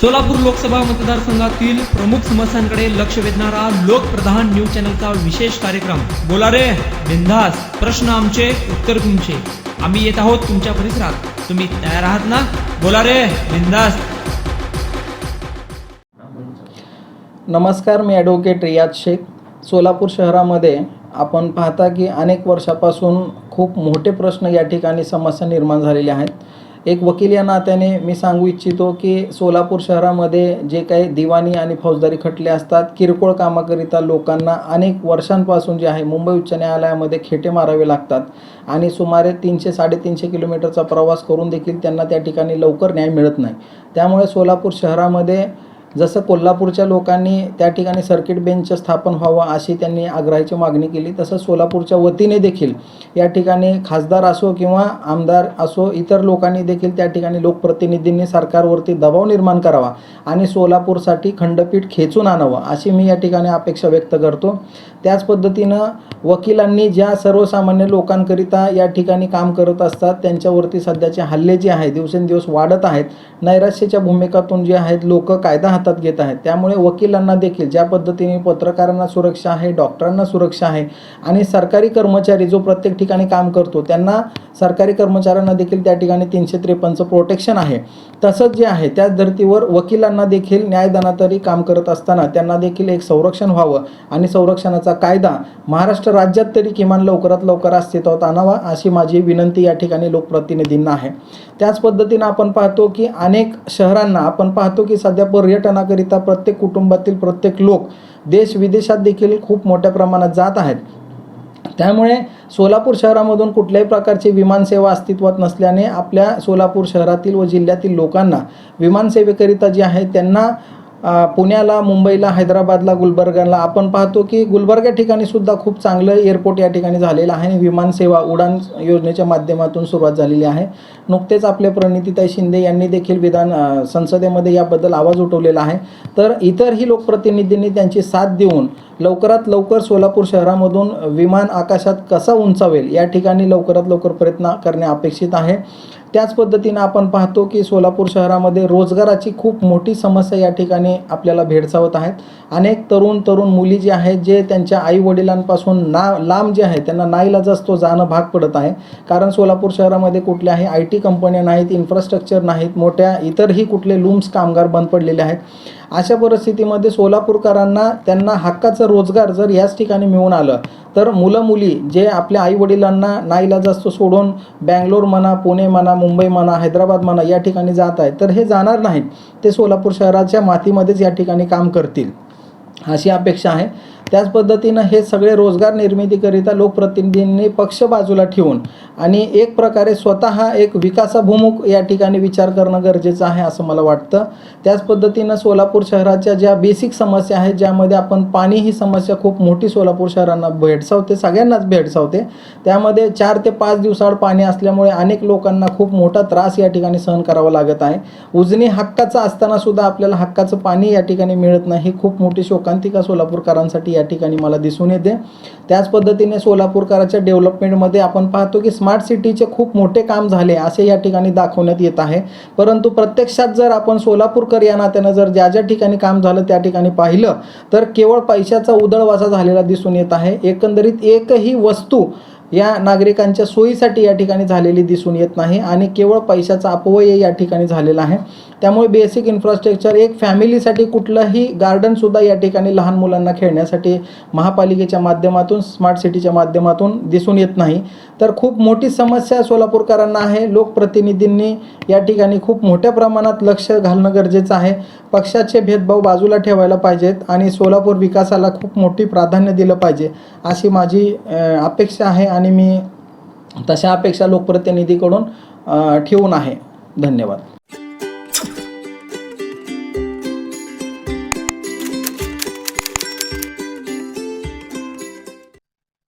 सोलापूर लोकसभा मतदारसंघातील प्रमुख समस्यांकडे लक्ष वेधणारा लोकप्रधान न्यूज चॅनलचा विशेष कार्यक्रम बोला रे बिंदास, प्रश्न आमचे उत्तर तुमचे, आम्ही येत आहोत तुमच्या परिसरात, तुम्ही तयार आहात ना? बोला रे बिंदास. नमस्कार, मी ॲडव्होकेट रियाज शेख. सोलापूर शहरामध्ये आपण पाहता की अनेक वर्षापासून खूप मोठे प्रश्न या ठिकाणी समस्या निर्माण झालेल्या आहेत. एक वकील या नात्याने मी सांगू इच्छितो की सोलापूर शहरामध्ये जे काही दिवाणी आणि फौजदारी खटले असतात, किरकोळ कामाकरिता लोकांना अनेक वर्षांपासून जे आहे मुंबई उच्च न्यायालयामध्ये खेटे मारावे लागतात आणि सुमारे 300-350 किलोमीटरचा प्रवास करून देखील त्यांना त्या ठिकाणी लवकर न्याय मिळत नाही. त्यामुळे सोलापूर शहरामध्ये जसं कोल्हापूरच्या लोकांनी त्या ठिकाणी सर्किट बेंचचं स्थापन व्हावं अशी त्यांनी आग्रहाची मागणी केली, तसं सोलापूरच्या वतीने देखील या ठिकाणी खासदार असो किंवा आमदार असो, इतर लोकांनी देखील त्या ठिकाणी लोकप्रतिनिधींनी सरकारवरती दबाव निर्माण करावा आणि सोलापूरसाठी खंडपीठ खेचून आणावं अशी मी या ठिकाणी अपेक्षा व्यक्त करतो. त्याच पद्धतीनं वकिलांनी ज्या सर्वसामान्य लोकांकरिता या ठिकाणी काम करत असतात त्यांच्यावरती सध्याचे हल्ले जे आहेत दिवसेंदिवस वाढत आहेत. नैराश्याच्या भूमिकातून जे आहेत लोक कायदा हातात घेत आहेत. त्यामुळे वकिलांना देखील ज्या पद्धतीने पत्रकारांना सुरक्षा आहे, डॉक्टरांना सुरक्षा आहे आणि सरकारी कर्मचारी जो प्रत्येक ठिकाणी काम करतो त्यांना सरकारी कर्मचाऱ्यांना देखील त्या ठिकाणी 353चं प्रोटेक्शन आहे, तसंच जे आहे त्याच धर्तीवर वकिलांना देखील न्यायदानातरी काम करत असताना त्यांना देखील एक संरक्षण व्हावं आणि संरक्षणाचा कायदा महाराष्ट्र राज्यात तरी किमान लवकरात लवकर अस्तित्वात आणावा अशी माझी विनंती या ठिकाणी लोकप्रतिनिधींना आहे. त्याच पद्धतीनं आपण पाहतो की अनेक शहरांना आपण पाहतो की सध्या पर्यटनाकरिता प्रत्येक कुटुंबातील प्रत्येक लोक देश विदेशात देखील खूप मोठ्या प्रमाणात जात आहेत. त्यामुळे सोलापूर शहरामधून कुठल्याही प्रकारची विमानसेवा अस्तित्वात नसल्याने आपल्या सोलापूर शहरातील व जिल्ह्यातील लोकांना विमानसेवेकरिता जे आहे त्यांना पुण्याला, मुंबईला, हैदराबादला, गुलबर्गाला आपण पाहतो की गुलबर्गा ठिकाणी सुद्धा खूप चांगलं एअरपोर्ट या ठिकाणी झालेलं आहे आणि विमानसेवा उडान योजनेच्या माध्यमातून सुरुवात झालेली आहे. नुकतेच आपले प्रणितीताई शिंदे यांनी देखील संसदेमध्ये याबद्दल आवाज उठवलेला आहे. तर इतरही लोकप्रतिनिधींनी त्यांची साथ देऊन लवकरात लवकर सोलापूर शहरामधून विमान आकाशात कसा उंचावेल या ठिकाणी लवकरात लवकर प्रयत्न करणे अपेक्षित आहे. त्याच पद्धतीनं आपण पाहतो की सोलापूर शहरामध्ये रोजगाराची खूप मोठी समस्या या ठिकाणी आपल्याला भेडसावत आहेत. अनेक तरुण मुली जे आहेत जे त्यांच्या आईवडिलांपासून लांब जे आहे त्यांना नाईलाजास्तव जाणं भाग पडत आहे. कारण सोलापूर शहरामध्ये कुठल्याही IT कंपन्या नाहीत, इन्फ्रास्ट्रक्चर नाहीत, मोठ्या इतरही कुठले लूम्स कामगार बंद पडलेले आहेत. अशा परिस्थितीमध्ये सोलापूरकरांना त्यांना हक्काचं रोजगार जर याच ठिकाणी मिळून आलं तर मुलं-मुली जे आपल्या आईवडिलांना नाईलाजास्तव सोडून बँगलोर म्हणा, पुणे म्हणा, मुंबई म्हणा, हैदराबाद म्हणा या ठिकाणी जात आहेत, तर हे जाणार नाहीत. ते सोलापूर शहराच्या मातीमध्येच या ठिकाणी काम करतील अशी अपेक्षा आहे. त्याच पद्धतीनं हे सगळे रोजगार निर्मितीकरिता लोकप्रतिनिधींनी पक्ष बाजूला ठेवून आणि एक प्रकारे स्वतः एक विकासाभिमुख या ठिकाणी विचार करणं गरजेचं आहे असं मला वाटतं. त्याच पद्धतीनं सोलापूर शहराच्या ज्या बेसिक समस्या आहेत ज्यामध्ये आपण पाणी ही समस्या खूप मोठी सोलापूर शहरांना भेडसावते, सगळ्यांनाच भेडसावते. त्यामध्ये 4 ते 5 दिवसाआड पाणी असल्यामुळे अनेक लोकांना खूप मोठा त्रास या ठिकाणी सहन करावा लागत आहे. उजनी हक्काचं असताना सुद्धा आपल्याला हक्काचं पाणी या ठिकाणी मिळत नाही, ही खूप मोठी शोकांतिका सोलापूरकरांसाठी या ठिकाणी मला दिसून येते. त्याच पद्धतीने सोलापूरकरांच्या डेव्हलपमेंटमध्ये आपण पाहतो की स्मार्ट सिटीचे खूप मोठे काम झाले असे या ठिकाणी दाखवण्यात येत आहे. परंतु प्रत्यक्षात जर आपण सोलापूरकर या नात्यानं जर ज्या ठिकाणी काम झालं त्या ठिकाणी पाहिलं तर केवळ पैशाचा उधळवासा झालेला दिसून येत आहे. एकंदरीत एकही वस्तू या नागरिकांच्या सोयीसाठी या ठिकाणी झालेली दिसून येत नाही आणि केवळ पैशाचा अपव्यय या ठिकाणी झालेला आहे. त्यामुळे बेसिक इन्फ्रास्ट्रक्चर एक फॅमिलीसाठी कुठलंही गार्डनसुद्धा या ठिकाणी लहान मुलांना खेळण्यासाठी महापालिकेच्या माध्यमातून, स्मार्ट सिटीच्या माध्यमातून दिसून येत नाही. तर खूप मोठी समस्या सोलापूरकरांना आहे. लोकप्रतिनिधींनी या ठिकाणी खूप मोठ्या प्रमाणात लक्ष घालणं गरजेचं आहे. पक्षाचे भेदभाव बाजूला ठेवायला पाहिजेत आणि सोलापूर विकासाला खूप मोठी प्राधान्य दिलं पाहिजे अशी माझी अपेक्षा आहे आणि मी तशा अपेक्षा लोकप्रतिनिधीकडून ठेवून आहे. धन्यवाद.